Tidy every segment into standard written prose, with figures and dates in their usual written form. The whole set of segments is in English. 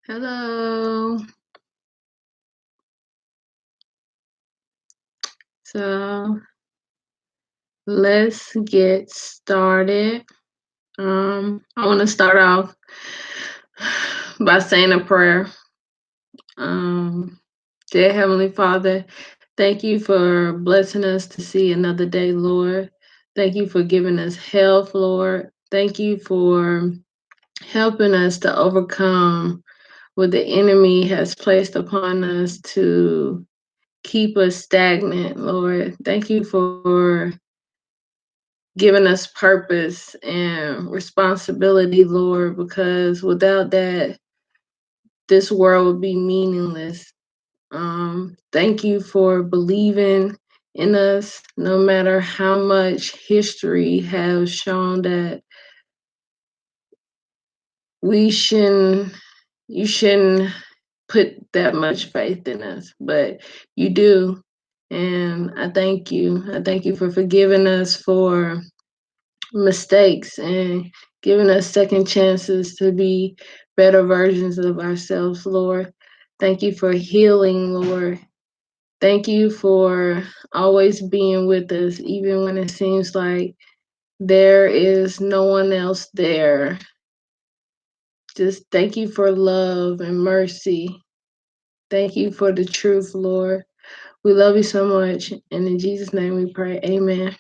Hello. So let's get started. I want to start off by saying a prayer. Dear Heavenly Father, thank you for blessing us to see another day, Lord. Thank you for giving us health, Lord. Thank you for helping us to overcome what the enemy has placed upon us to keep us stagnant, Lord. Thank you for giving us purpose and responsibility, Lord, because without that, this world would be meaningless. Thank you for believing in us, no matter how much history has shown that we shouldn't, you shouldn't put that much faith in us, but you do. And I thank you. I thank you for forgiving us for mistakes and giving us second chances to be better versions of ourselves, Lord. Thank you for healing, Lord. Thank you for always being with us, even when it seems like there is no one else there. Just thank you for love and mercy. Thank you for the truth, Lord. We love you so much. And in Jesus' name we pray. Amen.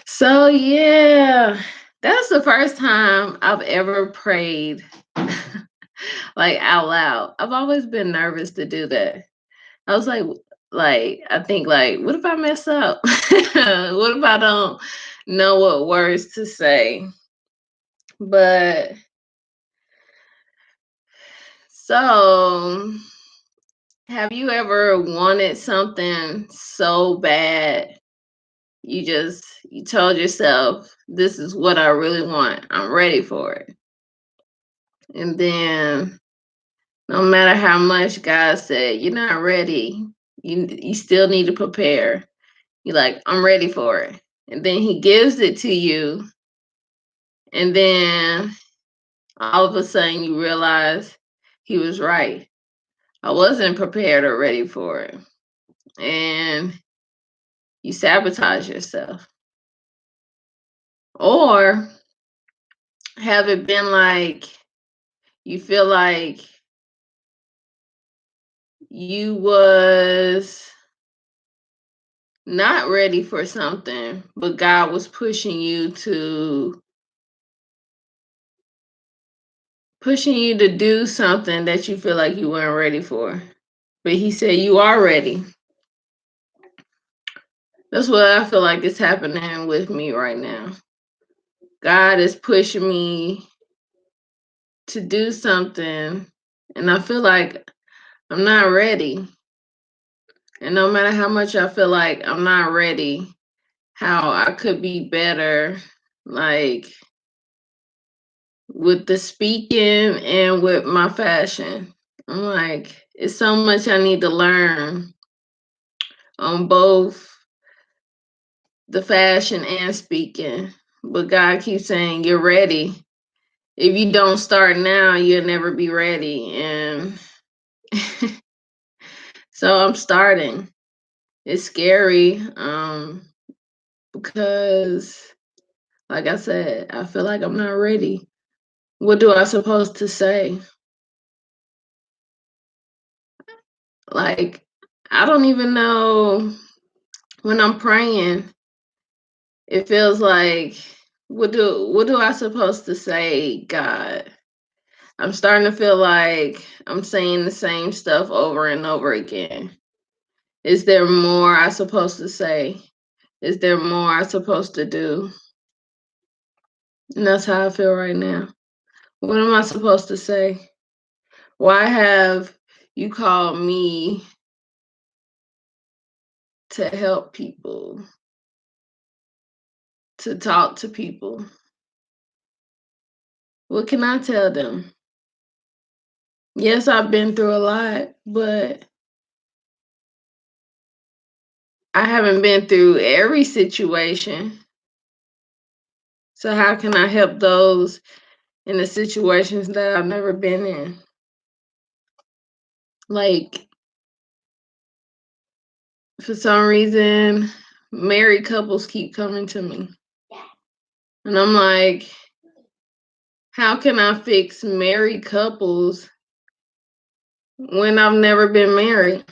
So, yeah, that's the first time I've ever prayed like out loud. I've always been nervous to do that. I was like I think like, what if I mess up? What if I don't know what words to say? But so, have you ever wanted something so bad you told yourself, this is what I really want. I'm ready for it. And then no matter how much God said, you're not ready, you still need to prepare. You're like, I'm ready for it. And then he gives it to you. And then all of a sudden you realize he was right. I wasn't prepared or ready for it. And you sabotage yourself. Or have it been like you feel like you was not ready for something, but God was pushing you to do something that you feel like you weren't ready for. But he said you are ready. That's what I feel like is happening with me right now. God is pushing me to do something, and I feel like I'm not ready. And no matter how much I feel like I'm not ready, how I could be better, like with the speaking and with my fashion. I'm like, it's so much I need to learn on both the fashion and speaking. But God keeps saying, you're ready. If you don't start now, you'll never be ready. And so I'm starting. It's scary because, like I said, I feel like I'm not ready. What do I supposed to say? Like, I don't even know. When I'm praying, it feels like, what do I supposed to say, God? I'm starting to feel like I'm saying the same stuff over and over again. Is there more I supposed to say? Is there more I supposed to do? And that's how I feel right now. What am I supposed to say? Why have you called me to help people, to talk to people? What can I tell them? Yes, I've been through a lot, but I haven't been through every situation. So how can I help those in the situations that I've never been in? Like, for some reason, married couples keep coming to me. And I'm like, how can I fix married couples when I've never been married?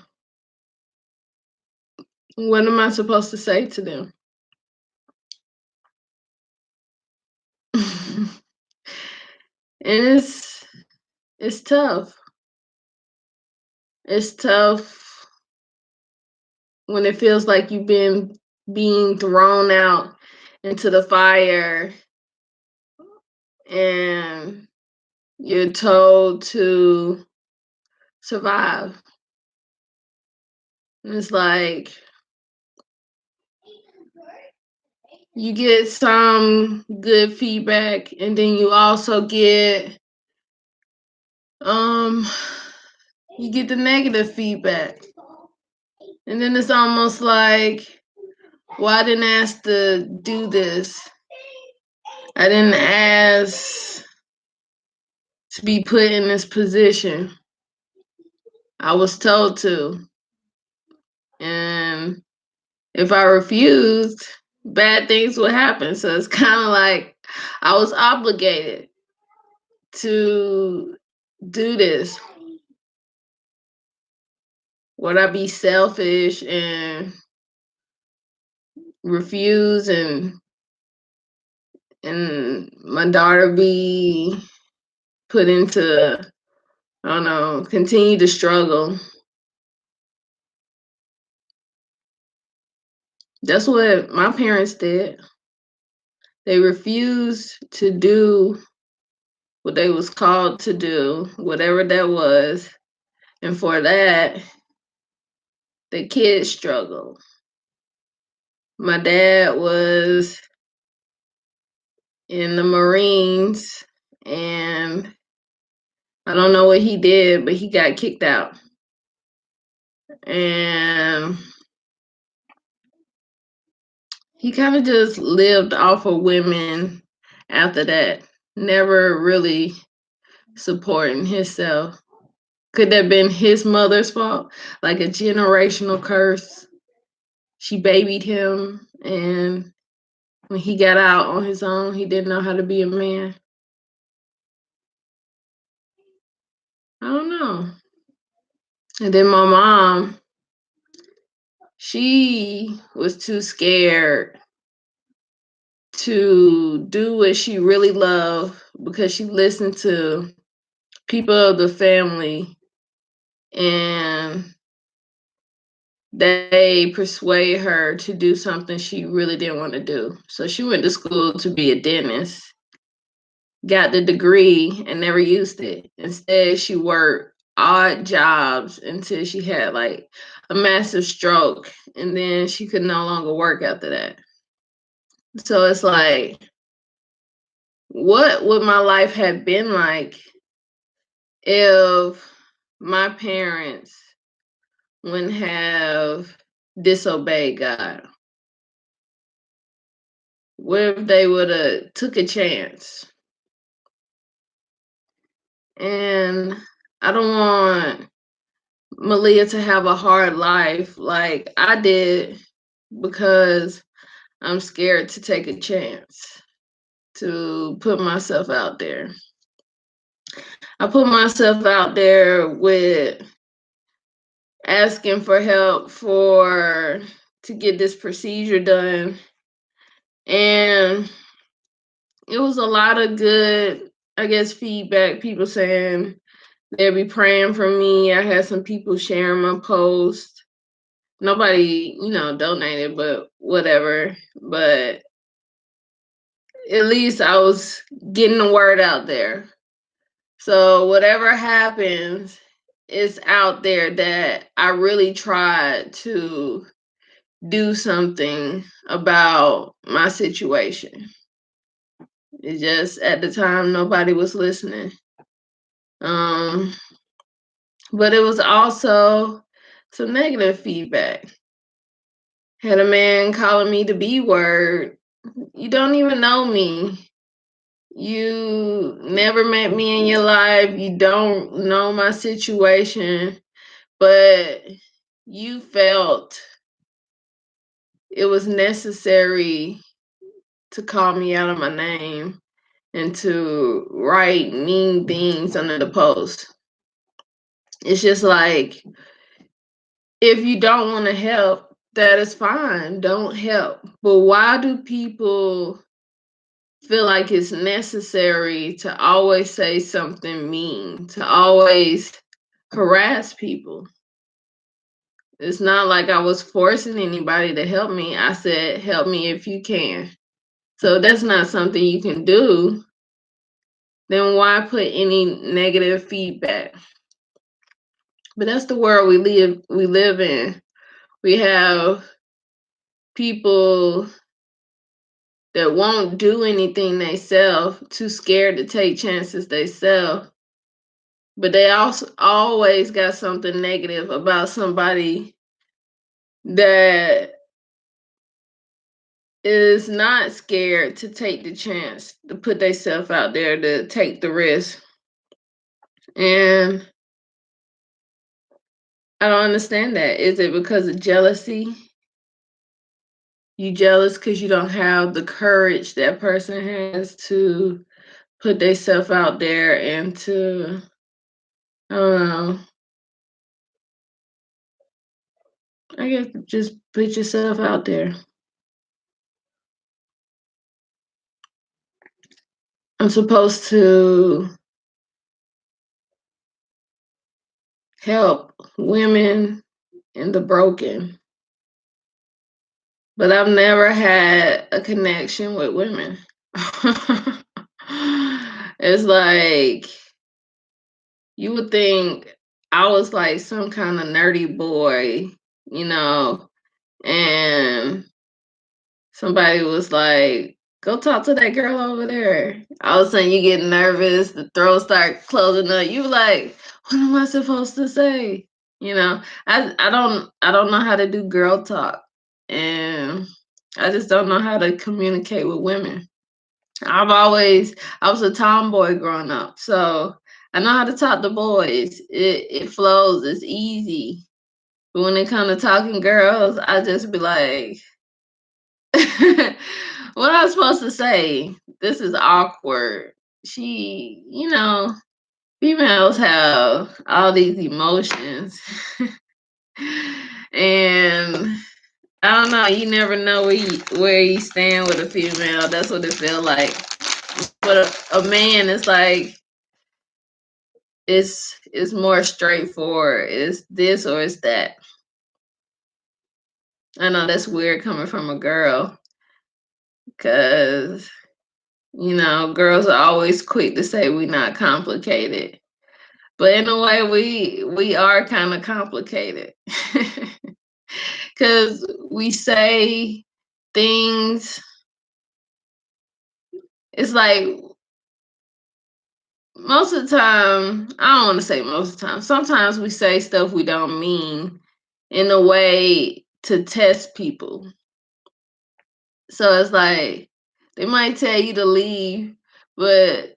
What am I supposed to say to them? And it's tough. It's tough when it feels like you've been being thrown out into the fire and you're told to survive. And it's like you get some good feedback and then you also get um you get the negative feedback. And then it's almost like, well, I didn't ask to do this. I didn't ask to be put in this position. I was told to. And if I refused, bad things would happen. So it's kind of like I was obligated to do this. Would I be selfish and refuse and my daughter be put into, I don't know, continue to struggle? That's what my parents did. They refused to do what they was called to do, whatever that was. And for that, the kids struggled. My dad was in the Marines and I don't know what he did, but he got kicked out. And he kind of just lived off of women after that, never really supporting himself. Could that have been his mother's fault? Like a generational curse. She babied him, and when he got out on his own, he didn't know how to be a man. I don't know. And then my mom, she was too scared to do what she really loved because she listened to people of the family and they persuade her to do something she really didn't want to do. So she went to school to be a dentist, got the degree, and never used it. Instead, she worked odd jobs until she had like a massive stroke, and then she could no longer work after that. So it's like, what would my life have been like if my parents wouldn't have disobeyed God? What if they would have took a chance? And I don't want Malia to have a hard life like I did because I'm scared to take a chance to put myself out there. I put myself out there with asking for help for to get this procedure done, and it was a lot of good, I guess, feedback. People saying they'd be praying for me. I had some people sharing my post. Nobody, donated, but whatever. But at least I was getting the word out there. So whatever happens, it's out there that I really tried to do something about my situation. It's just at the time nobody was listening. Um, But it was also some negative feedback. Had a man calling me the B word. You don't even know me. You never met me in your life. You don't know my situation, but you felt it was necessary to call me out of my name and to write mean things under the post. It's just like, if you don't want to help, that is fine. Don't help. But why do people feel like it's necessary to always say something mean, to always harass people? It's not like I was forcing anybody to help me. I said, help me if you can. So that's not something you can do. Then why put any negative feedback? But that's the world we live in. We have people that won't do anything themselves, too scared to take chances themselves. But they also always got something negative about somebody that is not scared to take the chance to put themselves out there, to take the risk. And I don't understand that. Is it because of jealousy? You jealous because you don't have the courage that person has to put themselves out there and to, I don't know, I guess just put yourself out there. I'm supposed to help women and the broken, but I've never had a connection with women. It's like, you would think I was like some kind of nerdy boy, you know, and somebody was like, go talk to that girl over there. All of a sudden you get nervous, the throat start closing up. You like, what am I supposed to say? You know, I don't know how to do girl talk. And I just don't know how to communicate with women. I was a tomboy growing up, so I know how to talk to boys. It flows, it's easy. But when it comes to talking girls, I just be like, what am I supposed to say? This is awkward. Females have all these emotions. And I don't know, you never know where you stand with a female. That's what it feels like. But a man is like, it's more straightforward. It's this or it's that. I know that's weird coming from a girl, because girls are always quick to say we not complicated. But in a way, we are kind of complicated, because we say things. It's like, most of the time, I don't want to say most of the time. Sometimes we say stuff we don't mean in a way to test people. So it's like, they might tell you to leave, but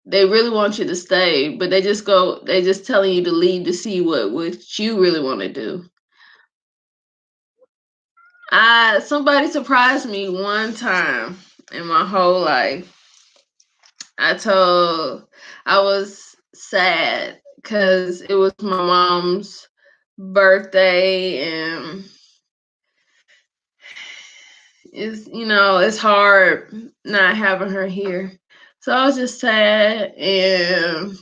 they really want you to stay, but they just telling you to leave to see what you really want to do. Somebody surprised me one time in my whole life. I was sad because it was my mom's birthday, and it's hard not having her here. So I was just sad, and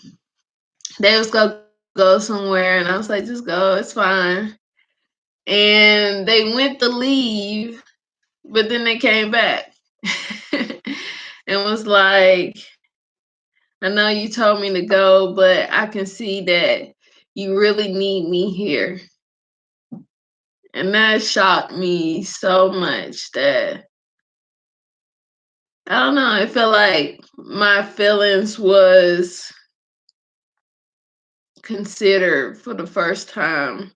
they was gonna go somewhere, and I was like, just go, it's fine. And they went to leave, but then they came back and was like, I know you told me to go, but I can see that you really need me here. And that shocked me so much that, I don't know, it felt like my feelings was considered for the first time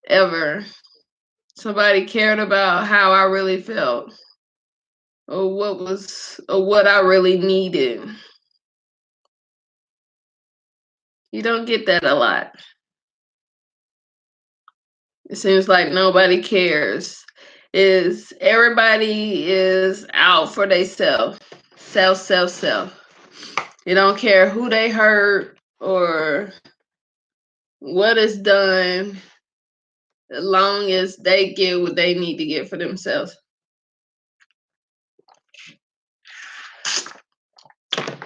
ever. Somebody cared about how I really felt or what I really needed. You don't get that a lot. It seems like nobody cares. Everybody is out for themselves. Self. They don't care who they hurt or what is done, as long as they get what they need to get for themselves.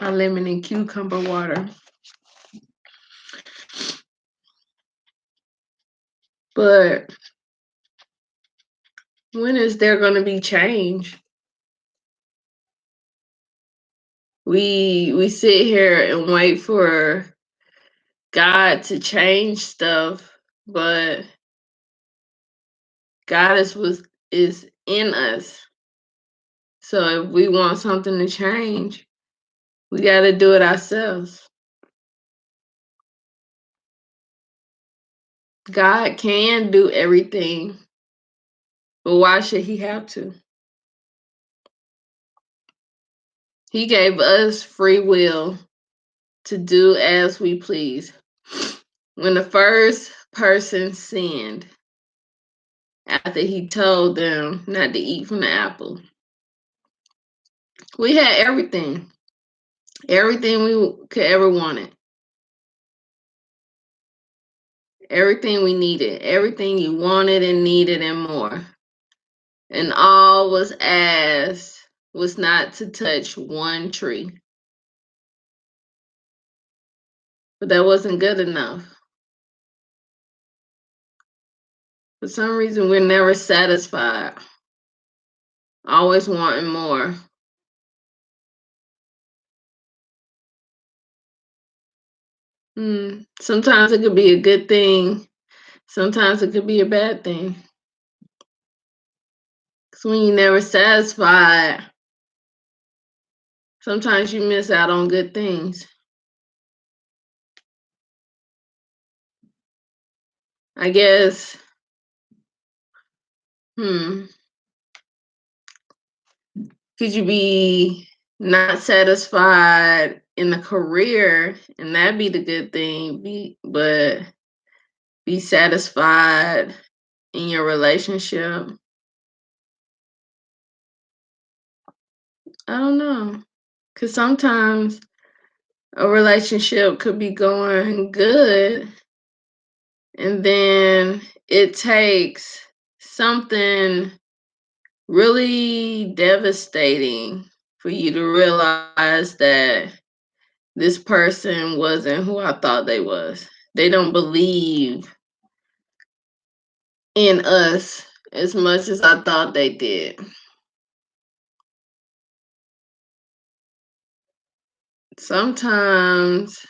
My lemon and cucumber water. But when is there going to be change? We sit here and wait for God to change stuff, but God is in us. So if we want something to change, we got to do it ourselves. God can do everything, but why should he have to? He gave us free will to do as we please. When the first person sinned, after he told them not to eat from the apple, we had everything we could ever wanted, everything we needed, everything you wanted and needed and more. And all was asked was not to touch one tree. But that wasn't good enough. For some reason, we're never satisfied, always wanting more. Sometimes it could be a good thing. Sometimes it could be a bad thing. Because when you're never satisfied, sometimes you miss out on good things. I guess, could you be not satisfied in a career and that be the good thing, but be satisfied in your relationship? I don't know. Because sometimes a relationship could be going good, and then it takes something really devastating for you to realize that this person wasn't who I thought they was. They don't believe in us as much as I thought they did. Sometimes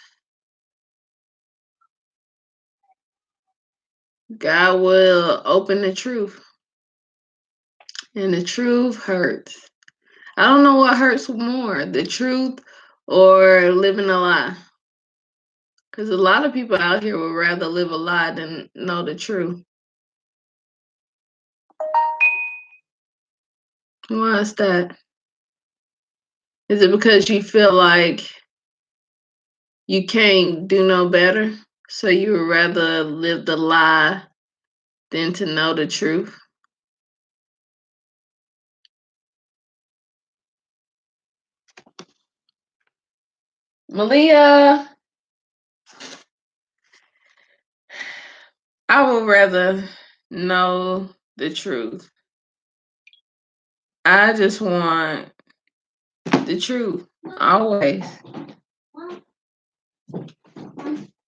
God will open the truth, and the truth hurts. I don't know what hurts more, the truth or living a lie. Because a lot of people out here would rather live a lie than know the truth. Why is that? Is it because you feel like you can't do no better? So you would rather live the lie than to know the truth? Malia, I would rather know the truth. I just want the truth, always.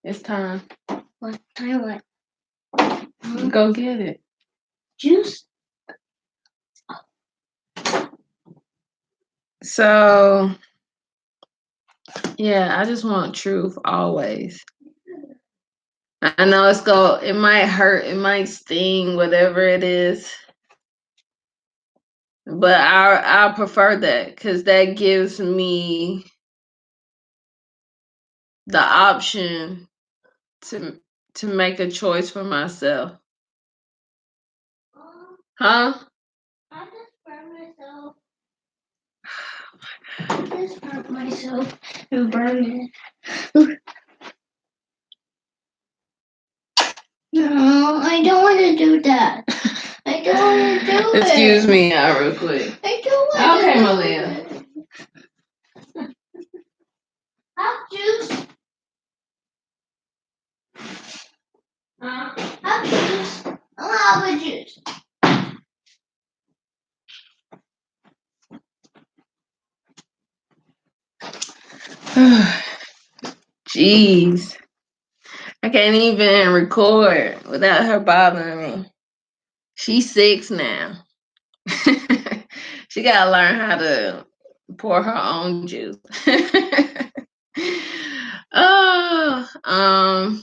It's time. What time? Go get it. Juice? So, yeah, I just want truth always. I know it might hurt, it might sting, whatever it is. But I prefer that because that gives me the option to make a choice for myself. Huh? I just burned myself. I just hurt myself and burned it. No, I don't want to do that. I don't want to do it. Excuse me, real quick. I don't want to do Malia. It. Have juice. Have juice. I'll have a juice. Jeez. I can't even record without her bothering me. She's 6 now. She gotta learn how to pour her own juice. Oh,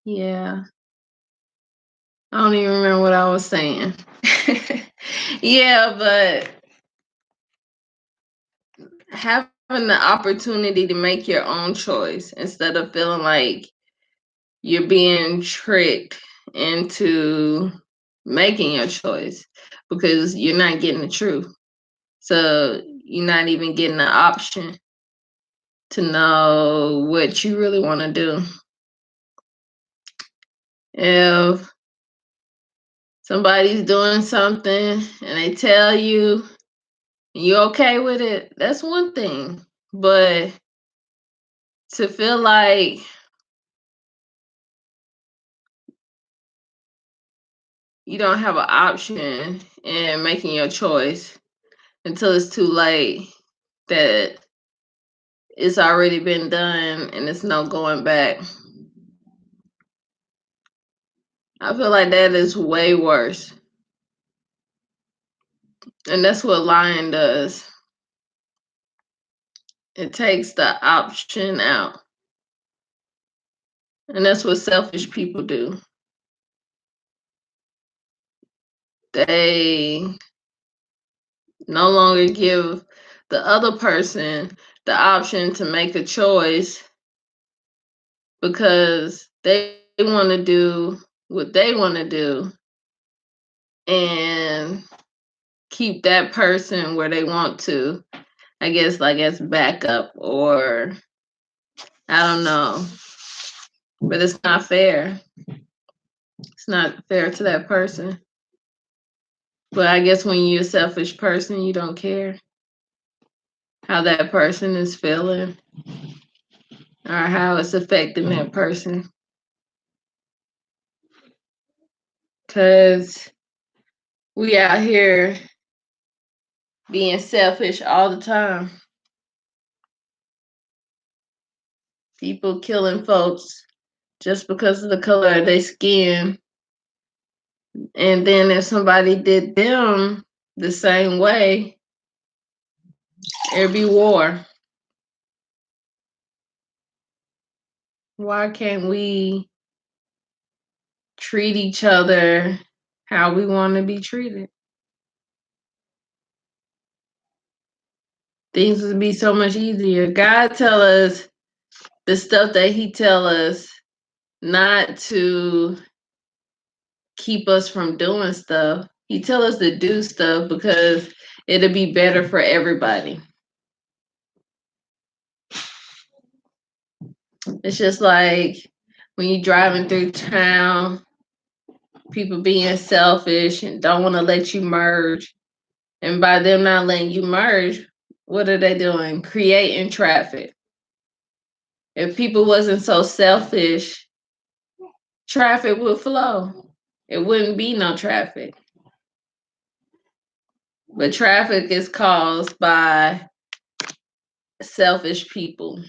yeah. I don't even remember what I was saying. Yeah, but having the opportunity to make your own choice instead of feeling like you're being tricked into making your choice because you're not getting the truth. So you're not even getting the option to know what you really want to do. If somebody's doing something and they tell you you're okay with it, that's one thing. But to feel like you don't have an option in making your choice until it's too late, that it's already been done and it's no going back. I feel like that is way worse. And that's what lying does. It takes the option out. And that's what selfish people do. They no longer give the other person the option to make a choice because they want to do what they want to do and keep that person where they want to, I guess, like as backup, or I don't know. But it's not fair. It's not fair to that person. But I guess when you're a selfish person, you don't care how that person is feeling or how it's affecting that person. Because we out here being selfish all the time. People killing folks just because of the color of their skin. And then if somebody did them the same way, it'd be war. Why can't we treat each other how we want to be treated? Things would be so much easier. God tell us the stuff that he tell us not to keep us from doing stuff. He tell us to do stuff because it'll be better for everybody. It's just like when you're driving through town, people being selfish and don't want to let you merge. And by them not letting you merge, what are they doing? Creating traffic. If people wasn't so selfish, traffic would flow. It wouldn't be no traffic. But traffic is caused by selfish people.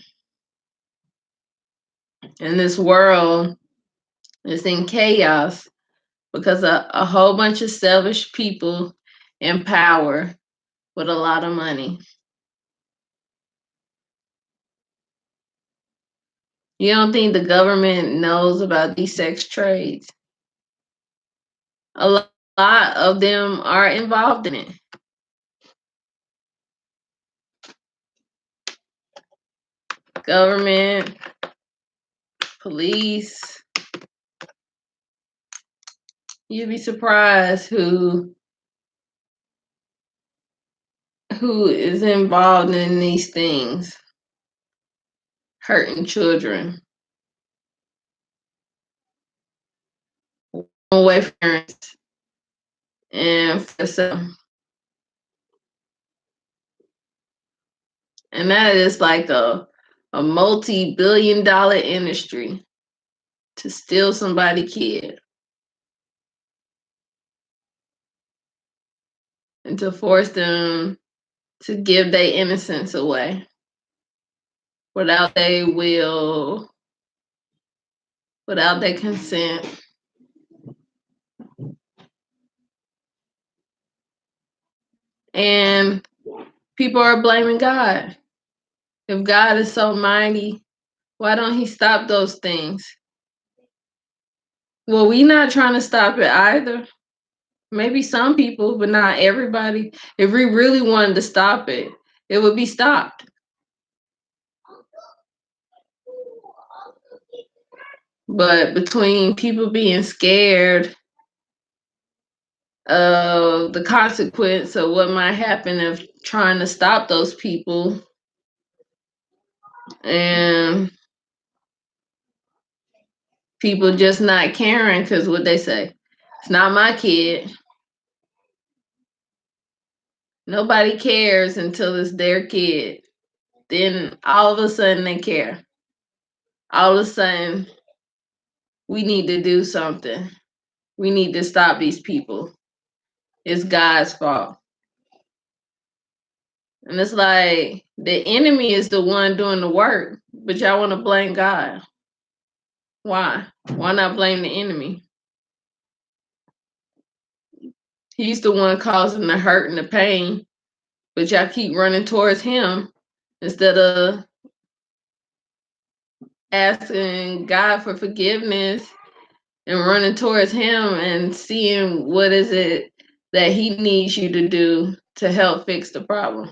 And this world is in chaos because a whole bunch of selfish people in power with a lot of money. You don't think the government knows about these sex trades? A lot of them are involved in it. government, police. You'd be surprised who is involved in these things, hurting children, away from parents, and for some. And that is like a multi-billion-dollar industry to steal somebody's kid and to force them to give their innocence away without their will, without their consent. And people are blaming God. If God is so mighty, why don't he stop those things? Well, we're not trying to stop it either. Maybe some people, but not everybody. If we really wanted to stop it, it would be stopped. But between people being scared of the consequence of what might happen if trying to stop those people, and people just not caring because what they say, it's not my kid. Nobody cares until it's their kid. Then all of a sudden they care. All of a sudden, we need to do something. We need to stop these people. It's God's fault. And it's like the enemy is the one doing the work, but y'all want to blame God. Why? Why not blame the enemy? He's the one causing the hurt and the pain, but y'all keep running towards him instead of asking God for forgiveness and running towards him and seeing what is it that he needs you to do to help fix the problem.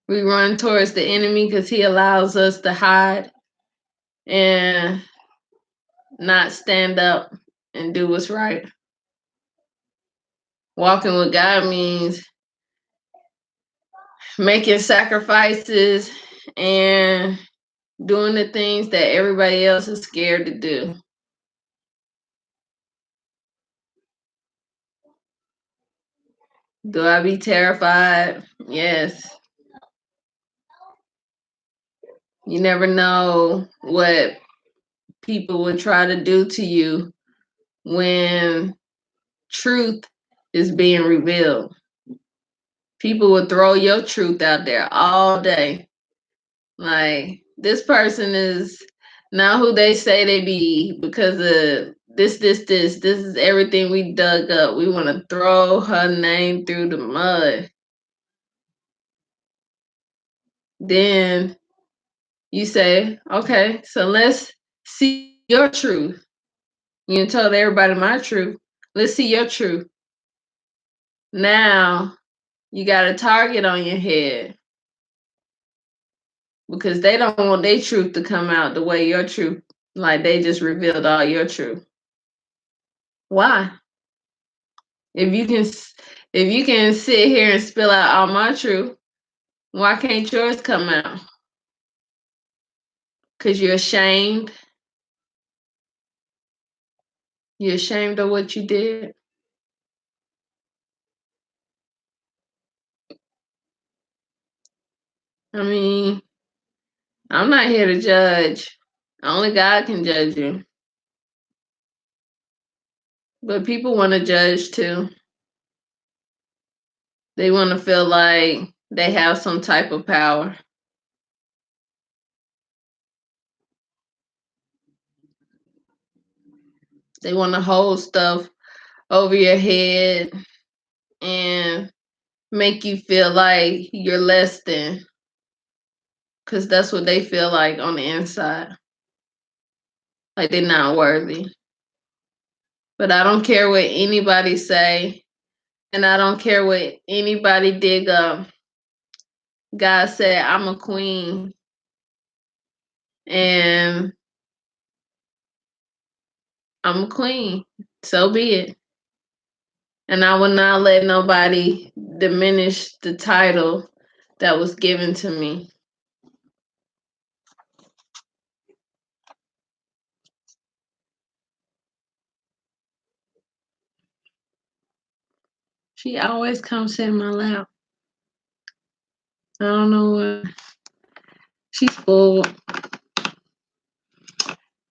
We run towards the enemy because he allows us to hide and not stand up and do what's right. Walking with God means making sacrifices and doing the things that everybody else is scared to do. Do I be terrified? Yes. You never know what people would try to do to you when truth is being revealed. People would throw your truth out there all day. Like, this person is not who they say they be because of this. This is everything we dug up. We want to throw her name through the mud. Then you say, okay, so let's see your truth. You told everybody my truth. Let's see your truth. Now you got a target on your head because they don't want their truth to come out the way your truth, like they just revealed all your truth. Why? If you can sit here and spill out all my truth, why can't yours come out? Because you're ashamed. You're ashamed of what you did. I mean, I'm not here to judge. Only God can judge you. But people want to judge too. They want to feel like they have some type of power. They want to hold stuff over your head and make you feel like you're less than, because that's what they feel like on the inside, like they're not worthy. But I don't care what anybody say. And I don't care what anybody dig up. God said, I'm a queen. And I'm a queen. So be it. And I will not let nobody diminish the title that was given to me. She always comes in my lap. I don't know what. She's spoiled.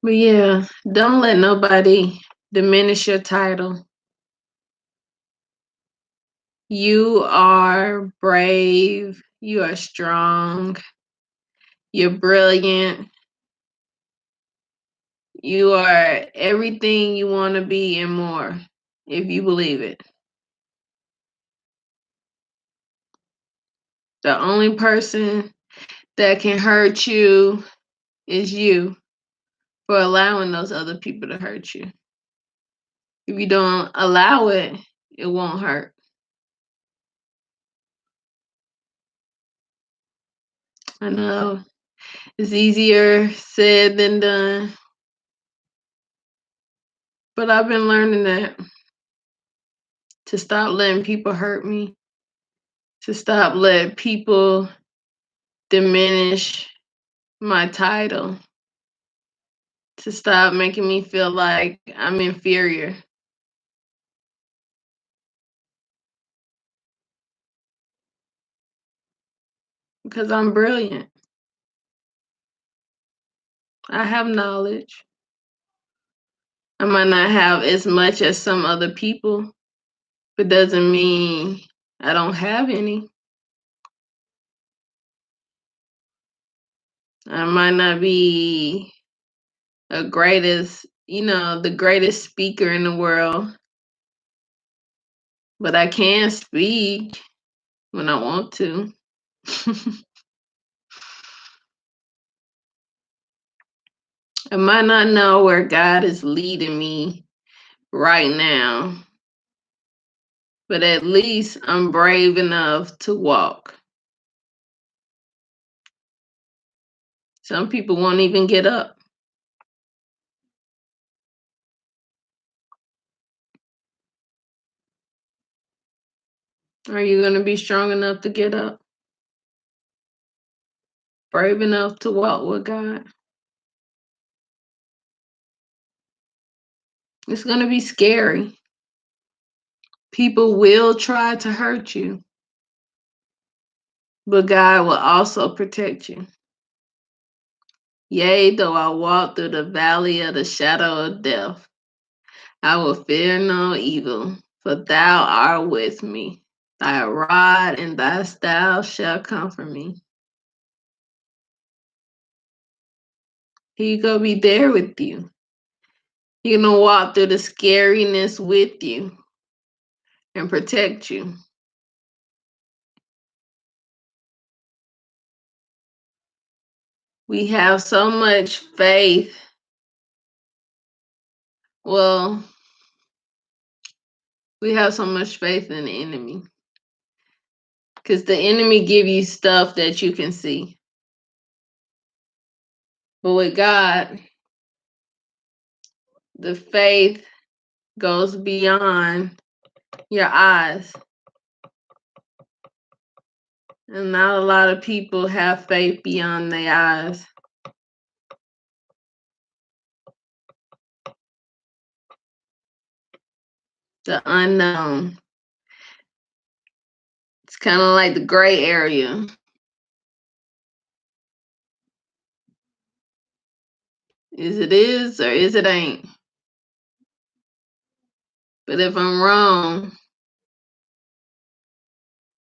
But yeah, don't let nobody diminish your title. You are brave. You are strong. You're brilliant. You are everything you want to be and more, if you believe it. The only person that can hurt you is you for allowing those other people to hurt you. If you don't allow it, it won't hurt. I know it's easier said than done, but I've been learning that to stop letting people hurt me, to stop letting people diminish my title, to stop making me feel like I'm inferior. Because I'm brilliant. I have knowledge. I might not have as much as some other people, but doesn't mean I don't have any. I might not be the greatest speaker in the world, but I can speak when I want to. I might not know where God is leading me right now, but at least I'm brave enough to walk. Some people won't even get up. Are you going to be strong enough to get up? Brave enough to walk with God? It's going to be scary. People will try to hurt you, but God will also protect you. Yea, though I walk through the valley of the shadow of death, I will fear no evil, for thou art with me. Thy rod and thy staff shall comfort me. He gonna be there with you. He gonna walk through the scariness with you and protect you. We have so much faith. Well, we have so much faith in the enemy. Because the enemy give you stuff that you can see. But with God, the faith goes beyond your eyes. And not a lot of people have faith beyond their eyes. The unknown. It's kind of like the gray area. Is it is or is it ain't? But if I'm wrong,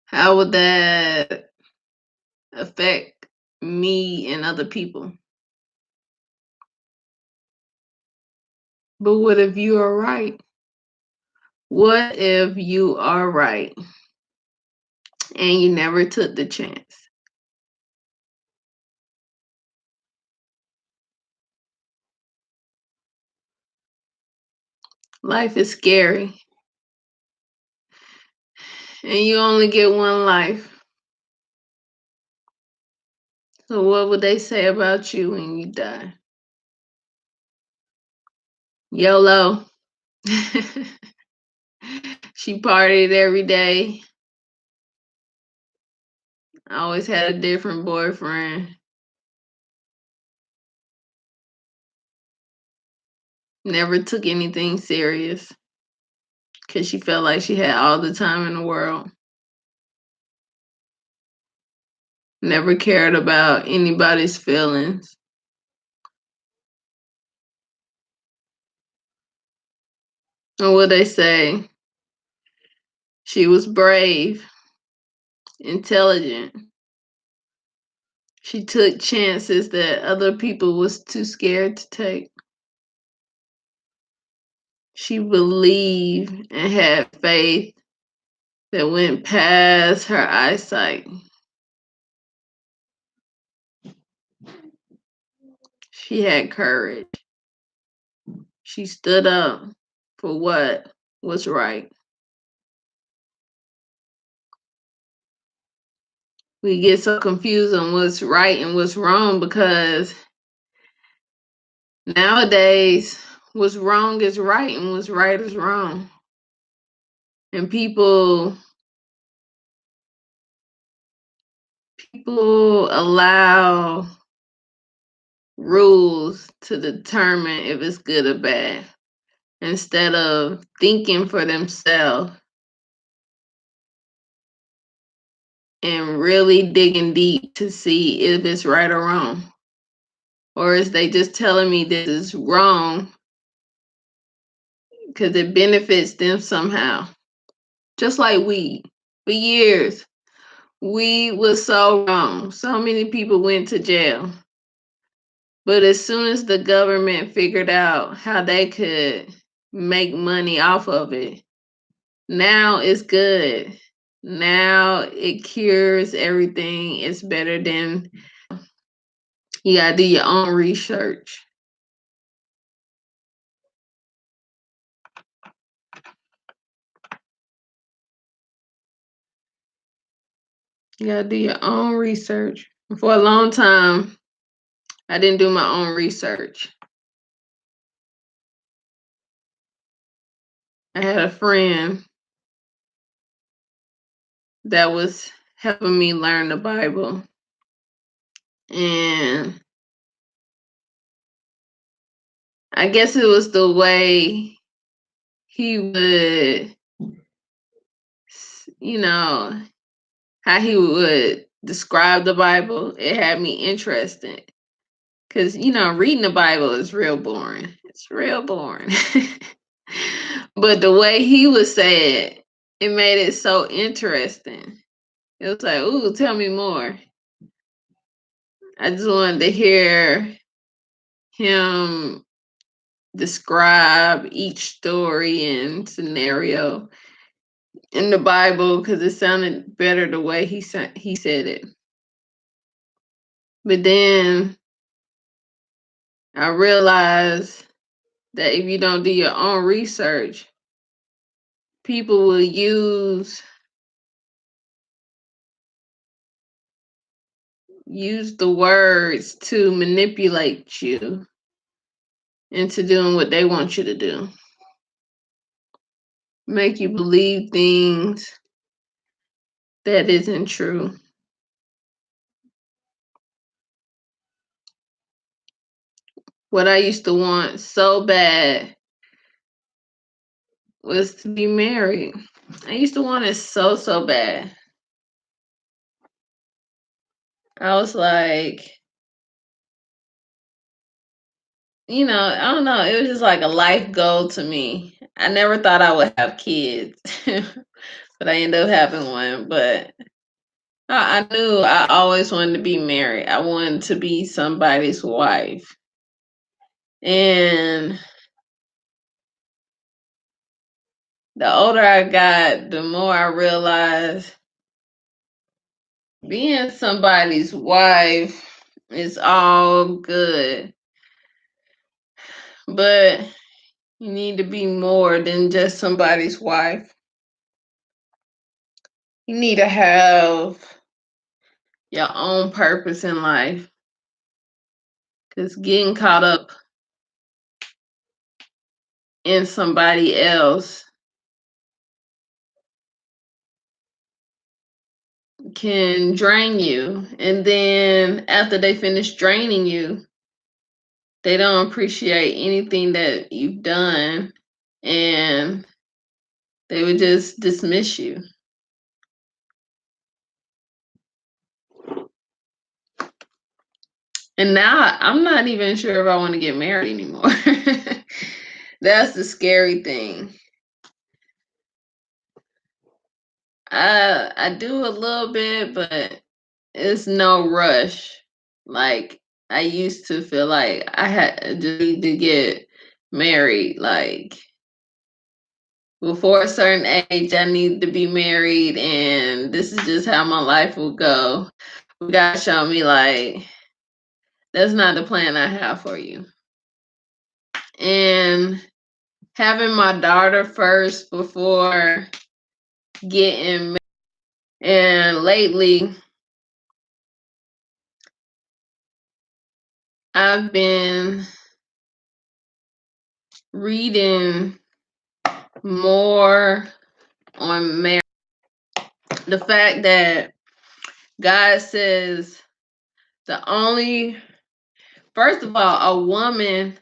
how would that affect me and other people? But what if you are right? What if you are right and you never took the chance? Life is scary. And you only get one life. So what would they say about you when you die? YOLO. She partied every day. I always had a different boyfriend. Never took anything serious because she felt like she had all the time in the world. Never cared about anybody's feelings. And what they say, she was brave, intelligent. She took chances that other people was too scared to take. She believed and had faith that went past her eyesight. She had courage. She stood up for what was right. We get so confused on what's right and what's wrong because nowadays what's wrong is right and what's right is wrong. And people allow rules to determine if it's good or bad instead of thinking for themselves and really digging deep to see if it's right or wrong. Or is they just telling me this is wrong because it benefits them somehow? Just like weed. For years, weed was so wrong. So many people went to jail. But as soon as the government figured out how they could make money off of it, now it's good. Now it cures everything. It's better than you gotta do your own research. You gotta do your own research. For a long time, I didn't do my own research. I had a friend that was helping me learn the Bible. And I guess it was the way he would, you know, how he would describe the Bible. It had me interested. Because, reading the Bible is real boring. It's real boring. But the way he would say it made it so interesting. It was like, ooh, tell me more. I just wanted to hear him describe each story and scenario in the Bible because it sounded better the way he said it. But then I realized that if you don't do your own research, people will use the words to manipulate you into doing what they want you to do. Make you believe things that isn't true. What I used to want so bad was to be married. I used to want it so, so bad. I was like, I don't know. It was just like a life goal to me. I never thought I would have kids, but I ended up having one. But I knew I always wanted to be married. I wanted to be somebody's wife. And the older I got, the more I realized being somebody's wife is all good. But you need to be more than just somebody's wife. You need to have your own purpose in life. Because getting caught up in somebody else can drain you. And then after they finish draining you, they don't appreciate anything that you've done and they would just dismiss you. And now I'm not even sure if I want to get married anymore. That's the scary thing. I do a little bit, but it's no rush. Like I used to feel like I had to need to get married. Like before a certain age, I need to be married, and this is just how my life will go. God showed me like that's not the plan I have for you. And having my daughter first before getting married. And lately, I've been reading more on marriage. The fact that God says first of all, a woman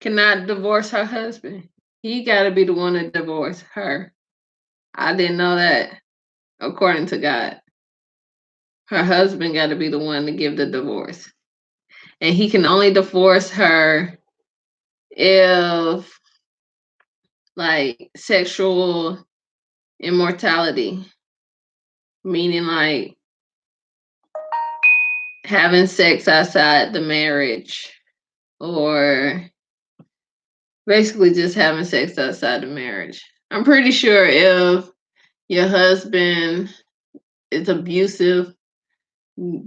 cannot divorce her husband. He got to be the one to divorce her. I didn't know that, according to God. Her husband got to be the one to give the divorce. And he can only divorce her if, like, sexual immortality, meaning like having sex outside the marriage or basically just having sex outside the marriage. I'm pretty sure if your husband is abusive, God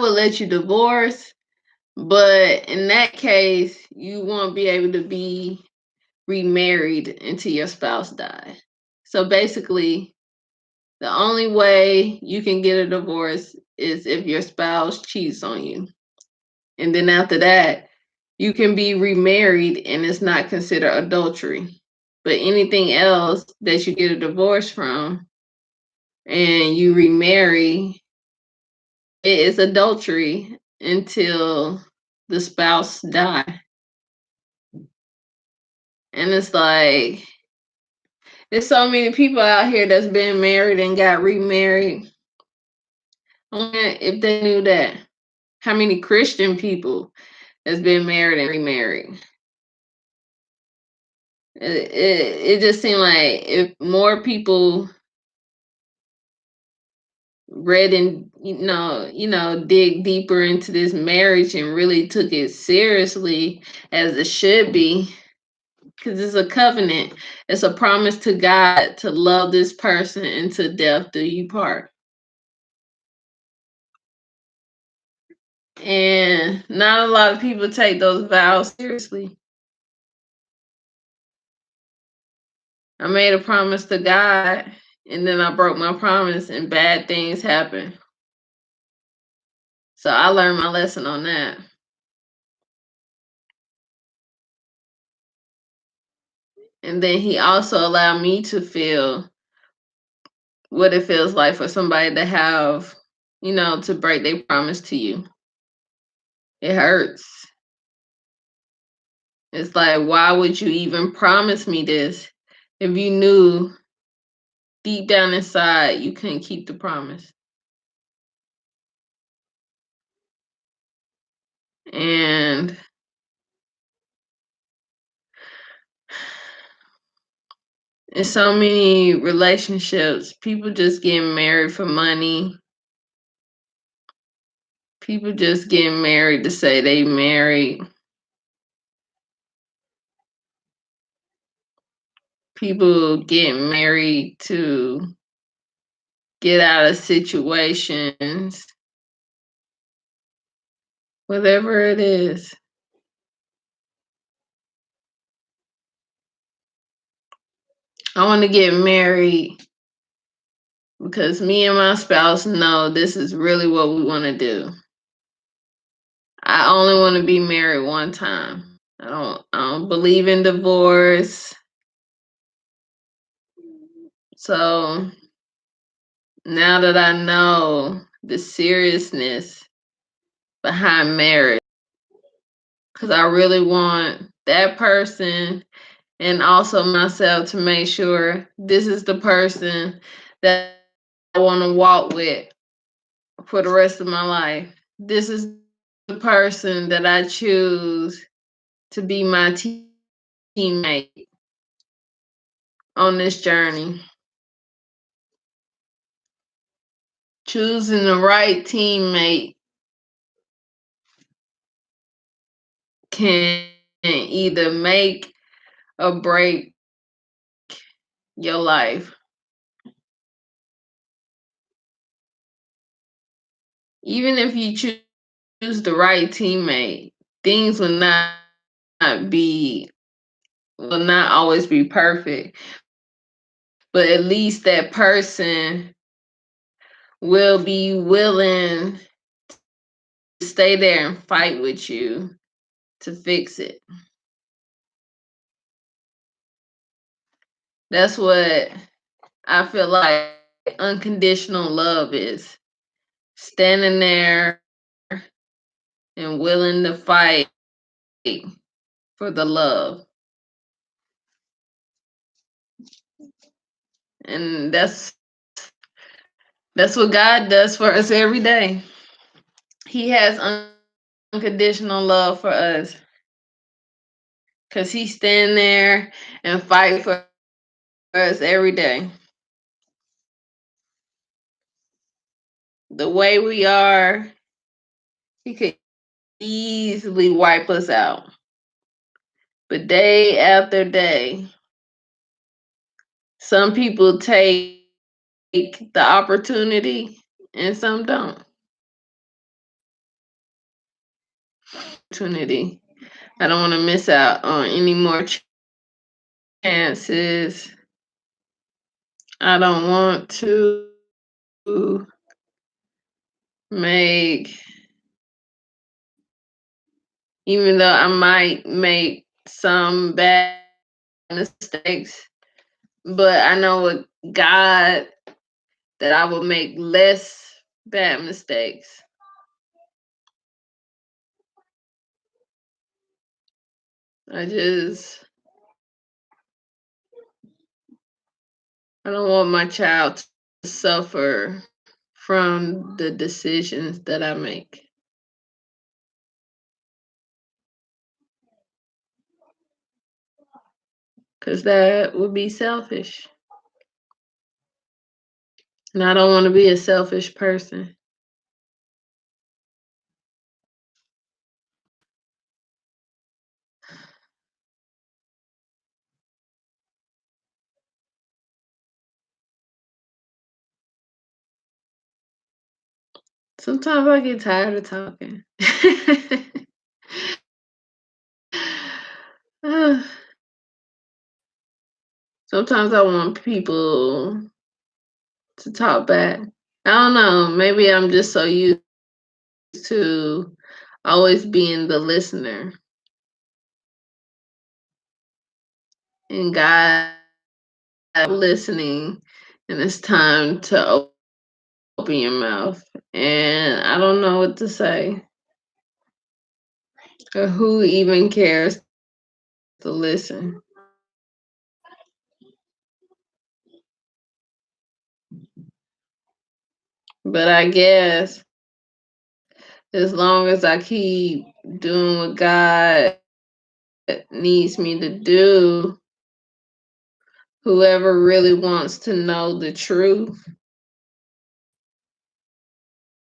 will let you divorce, but in that case, you won't be able to be remarried until your spouse dies. So basically, the only way you can get a divorce is if your spouse cheats on you. And then after that, you can be remarried and it's not considered adultery. But anything else that you get a divorce from and you remarry, it is adultery until the spouse die. And it's like there's so many people out here that's been married and got remarried. I wonder if they knew that. How many Christian people has been married and remarried? It just seemed like if more people read and dig deeper into this marriage and really took it seriously as it should be, because it's a covenant, it's a promise to God to love this person until death do you part. And not a lot of people take those vows seriously. I made a promise to God and then I broke my promise and bad things happened. So I learned my lesson on that. And then he also allowed me to feel what it feels like for somebody to have, to break their promise to you. It hurts. It's like, why would you even promise me this if you knew deep down inside you couldn't keep the promise? And in so many relationships, people just getting married for money. People just getting married to say they married. People getting married to get out of situations. Whatever it is. I want to get married because me and my spouse know this is really what we want to do. I only want to be married one time. I don't believe in divorce. So now that I know the seriousness behind marriage, because I really want that person and also myself to make sure this is the person that I want to walk with for the rest of my life. This is the person that I choose to be my teammate on this journey. Choosing the right teammate can either make or break your life. Even if you choose the right teammate, things be will not always be perfect, but at least that person will be willing to stay there and fight with you to fix it. That's what I feel like unconditional love is. Standing there and willing to fight for the love. And that's what God does for us every day. He has unconditional love for us because he stand there and fight for us every day. The way we are, he could easily wipe us out. But day after day, some people take the opportunity and some don't. Opportunity. I don't want to miss out on any more chances. I don't want to make, even though I might make some bad mistakes, but I know with God that I will make less bad mistakes. I don't want my child to suffer from the decisions that I make. Because that would be selfish. And I don't want to be a selfish person. Sometimes I get tired of talking. Sometimes I want people to talk back. I don't know. Maybe I'm just so used to always being the listener. And God listening, and it's time to open your mouth. And I don't know what to say. Or who even cares to listen. But I guess as long as I keep doing what God needs me to do, whoever really wants to know the truth,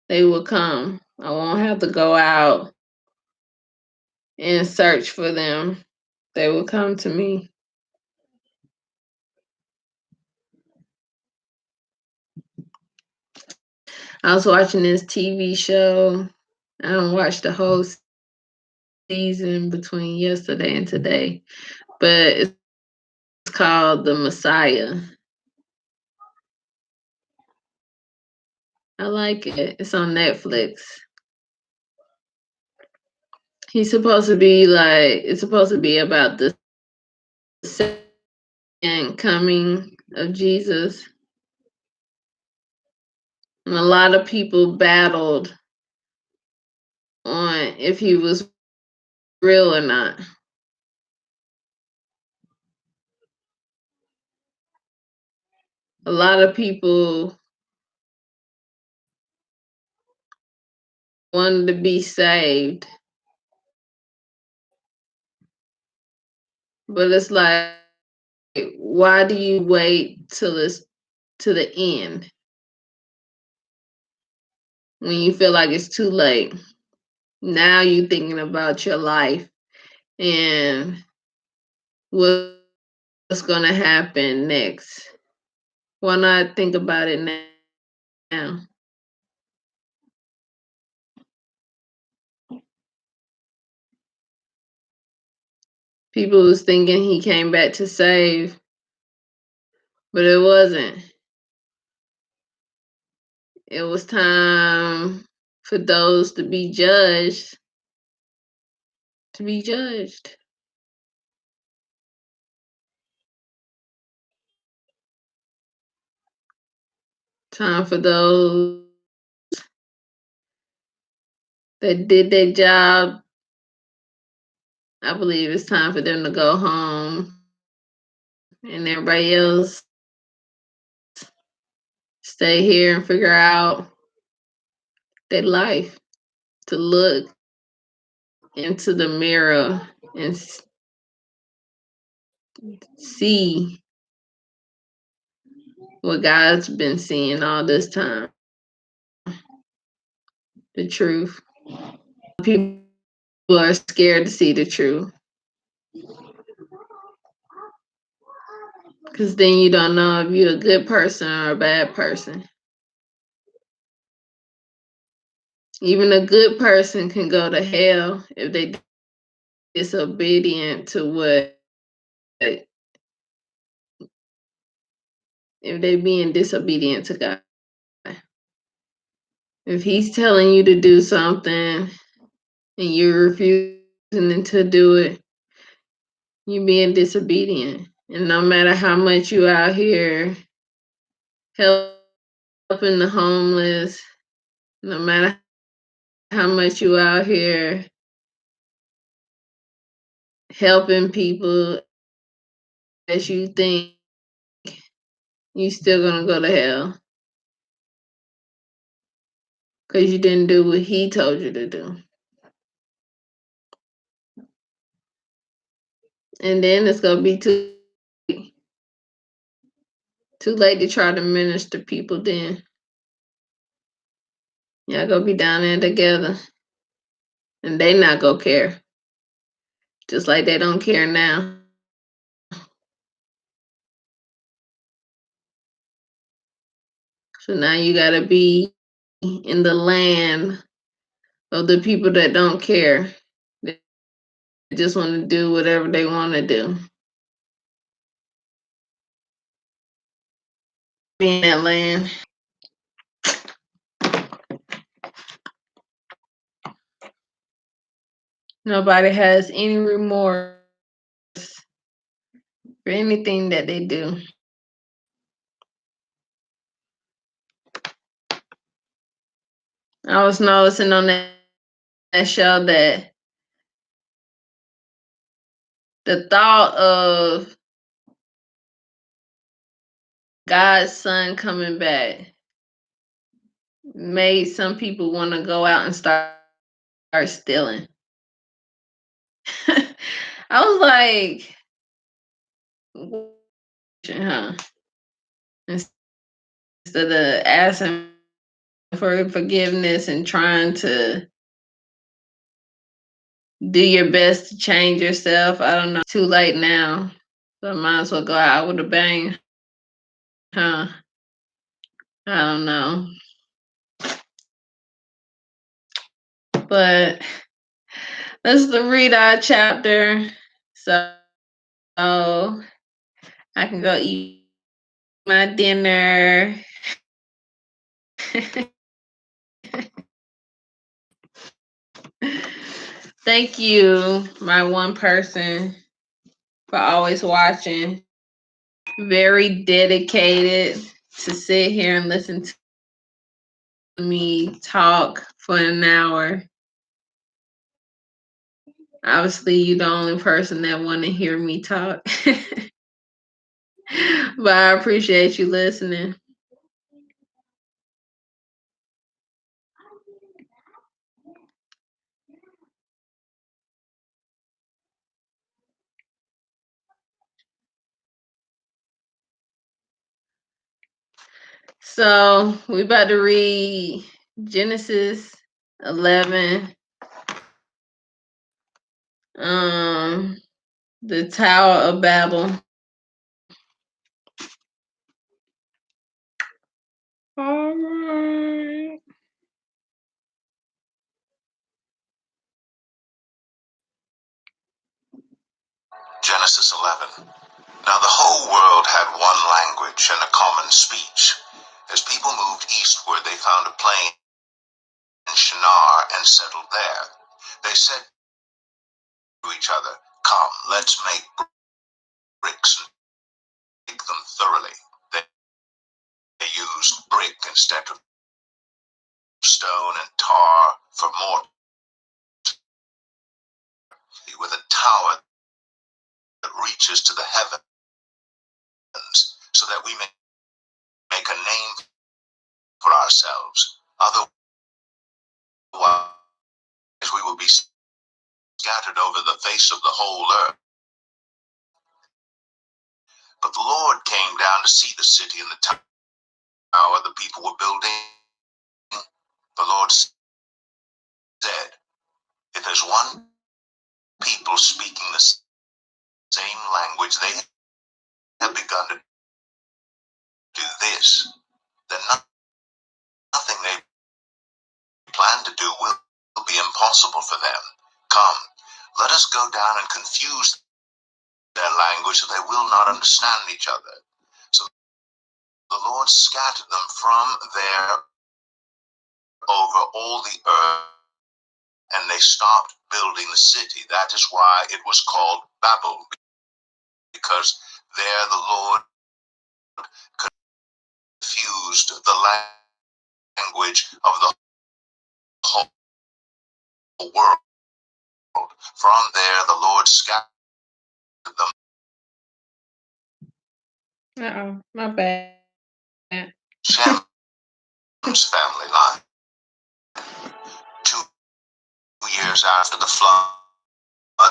they will come. I won't have to go out and search for them. They will come to me. I was watching this TV show. I don't watch the whole season between yesterday and today, but it's called The Messiah. I like it. It's on Netflix. He's supposed to be like, it's supposed to be about the second coming of Jesus. And a lot of people battled on if he was real or not. A lot of people wanted to be saved, but it's like, why do you wait till it's to the end when you feel like it's too late? Now you thinking about your life and what's gonna happen next. Why not think about it now? People was thinking he came back to save, but it wasn't. It was time for those to be judged, to be judged. Time for those that did their job. I believe it's time for them to go home and everybody else stay here and figure out their life, to look into the mirror and see what God's been seeing all this time, the truth. People are scared to see the truth because then you don't know if you're a good person or a bad person. Even a good person can go to hell if they disobedient to what, if they being disobedient to God. If he's telling you to do something and you're refusing to do it, you're being disobedient. And no matter how much you out here helping the homeless, no matter how much you out here helping people as you think, you still gonna go to hell because you didn't do what he told you to do. And then it's gonna be too late to try to minister people then. Y'all gonna be down there together. And they not gonna care. Just like they don't care now. So now you gotta be in the land of the people that don't care. They just wanna do whatever they wanna do. Be in that land. Nobody has any remorse for anything that they do. I was noticing on that show that the thought of God's son coming back made some people want to go out and start stealing. I was like, huh? Instead of asking for forgiveness and trying to do your best to change yourself. I don't know. It's too late now. So I might as well go out with a bang. Huh? I don't know. But let's read our chapter. So I can go eat my dinner. Thank you, my one person, for always watching. Very dedicated to sit here and listen to me talk for an hour. Obviously, you're the only person that want to hear me talk. But I appreciate you listening. So we about to read Genesis 11, the Tower of Babel. All right. Genesis 11. Now the whole world had one language and a common speech. As people moved eastward, they found a plain in Shinar and settled there. They said to each other, "Come, let's make bricks and make them thoroughly." They used brick instead of stone and tar for mortar, with a tower that reaches to the heavens, so that we may make a name for ourselves. Otherwise, we will be scattered over the face of the whole earth. But the Lord came down to see the city and the tower the people were building. The Lord said, "If there's one people speaking the same language, they have begun to do this, then nothing they plan to do will be impossible for them. Come, let us go down and confuse their language so they will not understand each other." So the Lord scattered them from there over all the earth, and they stopped building the city. That is why it was called Babel, because there the Lord confused the language of the whole world. From there the Lord scattered them. Uh-oh, my bad. Shem's family line. 2 years after the flood,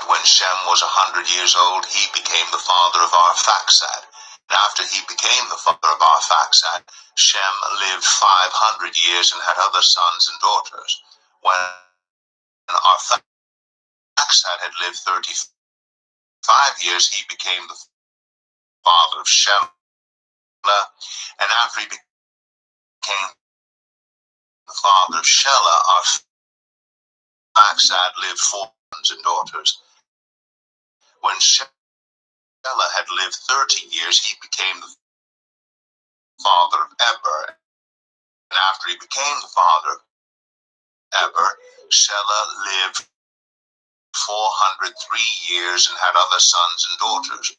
when Shem was 100 years old, he became the father of Arphaxad. And after he became the father of Arphaxad, Shem lived 500 years and had other sons and daughters. When Arphaxad had lived 35 years, he became the father of Shem. And after he became the father of Shelah, Arphaxad lived 4 sons and daughters. When Shelah had lived 30 years, he became the father of Eber. And after he became the father of Eber, Shelah lived 403 years and had other sons and daughters.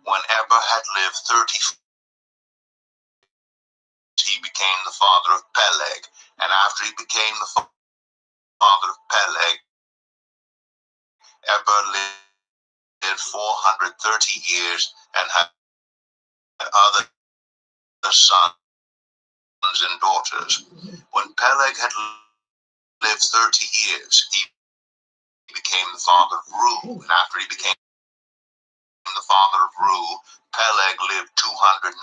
When Eber had lived 30, he became the father of Peleg. And after he became the father of Peleg, Eber lived 430 years and had other sons and daughters. When Peleg had lived 30 years, he became the father of Reu. And after he became the father of Reu, Peleg lived 209